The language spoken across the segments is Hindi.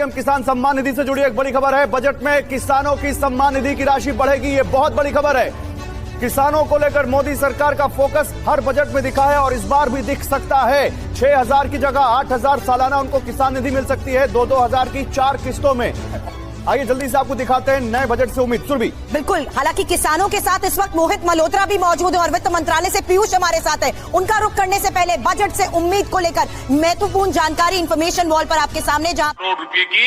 पीएम किसान सम्मान निधि से जुड़ी एक बड़ी खबर है। बजट में किसानों की सम्मान निधि की राशि बढ़ेगी, ये बहुत बड़ी खबर है। किसानों को लेकर मोदी सरकार का फोकस हर बजट में दिखा है और इस बार भी दिख सकता है। 6,000 की जगह 8,000 सालाना उनको किसान निधि मिल सकती है, 2-2 हजार की 4 किस्तों में। आइए जल्दी से आपको दिखाते हैं नए बजट से उम्मीद। सुरभि। बिल्कुल, हालांकि किसानों के साथ इस वक्त मोहित मल्होत्रा भी मौजूद है और वित्त मंत्रालय से पीयूष हमारे साथ है। उनका रुख करने से पहले बजट से उम्मीद को लेकर महत्वपूर्ण जानकारी इंफॉर्मेशन वॉल पर आपके सामने, जहां करोड़ रुपए की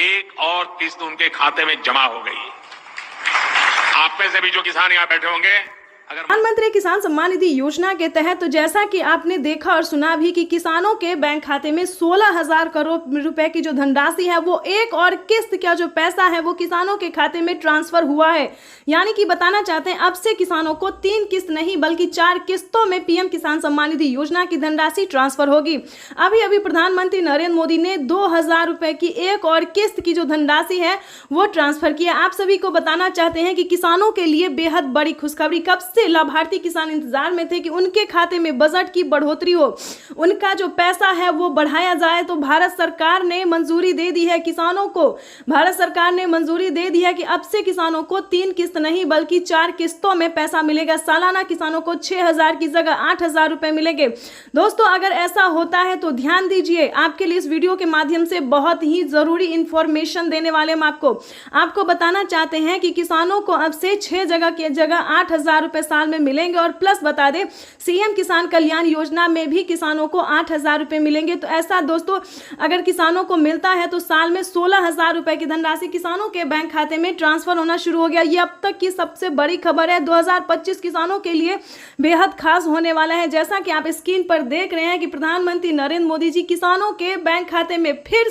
एक और किस्त उनके खाते में जमा हो गई। आप में से भी जो किसान यहाँ बैठे होंगे, प्रधानमंत्री किसान सम्मान निधि योजना के तहत तो जैसा कि आपने देखा और सुना भी कि किसानों के बैंक खाते में 16,000 करोड़ रुपए की जो धनराशि है वो एक और किस्त का जो पैसा है वो किसानों के खाते में ट्रांसफर हुआ है। यानी कि बताना चाहते हैं अब से किसानों को 3 किस्त नहीं बल्कि 4 किस्तों में पीएम किसान सम्मान निधि योजना की धनराशि ट्रांसफर होगी। अभी अभी प्रधानमंत्री नरेंद्र मोदी ने 2,000 रुपए की एक और किस्त की जो धनराशि है वो ट्रांसफर किया। आप सभी को बताना चाहते हैं कि किसानों के लिए बेहद बड़ी खुशखबरी। कब से लाभार्थी किसान इंतजार में थे कि उनके खाते में बजट की बढ़ोतरी हो, उनका जो पैसा है वो बढ़ाया जाए। तो भारत सरकार ने मंजूरी दे दी है किसानों को। भारत सरकार ने मंजूरी दे दी है कि अब से किसानों को 3 किस्त नहीं बल्कि 4 किस्तों में पैसा मिलेगा। सालाना किसानों को 6,000 की जगह 8,000 रुपए मिलेंगे। दोस्तों, अगर ऐसा होता है तो ध्यान दीजिए, आपके लिए इस वीडियो के माध्यम से बहुत ही जरूरी इंफॉर्मेशन देने वाले हम आपको बताना चाहते हैं कि किसानों को अब से 6 जगह की जगह 8,000 रुपए साल में मिलेंगे। और प्लस बता दें, सीएम किसान कल्याण योजना में भी किसानों को 8,000 रुपए मिलेंगे। तो ऐसा दोस्तों अगर किसानों को मिलता है तो साल में 16,000 रुपए की धनराशि किसानों के बैंक खाते में ट्रांसफर होना शुरू हो गया। ये अब तक की सबसे बड़ी खबर है। 2025 किसानों के लिए बेहद खास होने वाला है। जैसा कि आप स्क्रीन पर देख रहे हैं कि प्रधानमंत्री नरेंद्र मोदी जी किसानों के बैंक खाते में फिर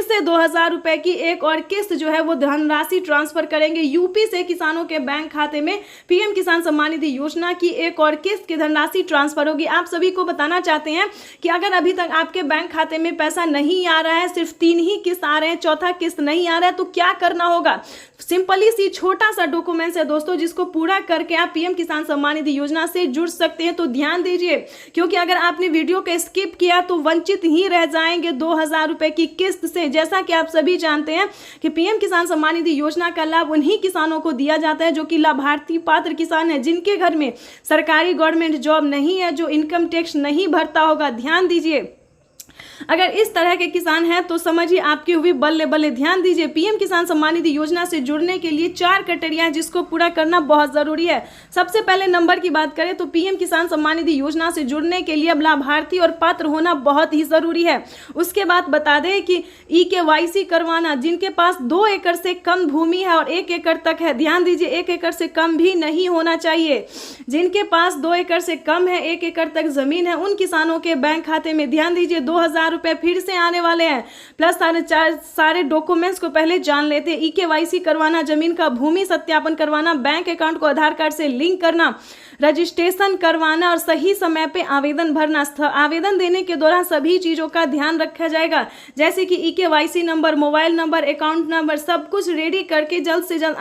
से 2,000 रुपए की एक और किस्त जो है वो धनराशि ट्रांसफर करेंगे। यूपी से किसानों के बैंक खाते में पीएम किसान सम्मान निधि योजना की एक और किस्त की धनराशि ट्रांसफर होगी। आप सभी को बताना चाहते हैं कि अगर अभी तक आपके बैंक खाते में पैसा नहीं आ रहा है, सिर्फ 3 ही किस्त आ रहे हैं, चौथा किस्त नहीं आ रहा है, तो क्या करना होगा? सिंपली सी छोटा सा डॉक्यूमेंट्स है दोस्तों, जिसको पूरा करके आप पीएम किसान सम्मान निधि योजना से जुड़ सकते हैं। तो ध्यान दीजिए, क्योंकि अगर आपने वीडियो को स्किप किया तो वंचित ही रह जाएंगे 2,000 रुपए की किस्त से। जैसा कि आप सभी जानते हैं कि पीएम किसान सम्मान निधि योजना का लाभ उन्हीं किसानों को दिया जाता है जो कि लाभार्थी पात्र किसान है, जिनके घर में सरकारी गवर्नमेंट जॉब नहीं है, जो इनकम टैक्स नहीं भरता होगा। ध्यान दीजिए, अगर इस तरह के किसान हैं तो समझिए आपकी हुई बल्ले बल्ले। ध्यान दीजिए, पीएम किसान सम्मान निधि योजना से जुड़ने के लिए 4 क्राइटेरिया है जिसको पूरा करना बहुत जरूरी है। सबसे पहले नंबर की बात करें तो पीएम किसान सम्मान निधि योजना से जुड़ने के लिए अब लाभार्थी और पात्र होना बहुत ही जरूरी है। उसके बाद बता दें कि EKYC करवाना, जिनके पास 2 एकड़ से कम भूमि है और 1 एकड़ तक है। ध्यान दीजिए, 1 एकड़ से कम भी नहीं होना चाहिए। जिनके पास 2 एकड़ से कम है, 1 एकड़ तक जमीन है, उन किसानों के बैंक खाते में ध्यान दीजिए 2,000 रुपए फिर से आने वाले हैं। प्लस सारे डॉक्यूमेंट्स को पहले जान लेते हैं। EKYC करवाना, जमीन का भूमि सत्यापन करवाना, बैंक अकाउंट को आधार कार्ड से लिंक करना, रजिस्ट्रेशन करवाना और सही समय पे आवेदन भरना। आवेदन देने के दौरान सभी चीजों का ध्यान रखा जाएगा, जैसे कि EKYC number, mobile number, account number, सब कुछ रेडी करके जल्द से जल्द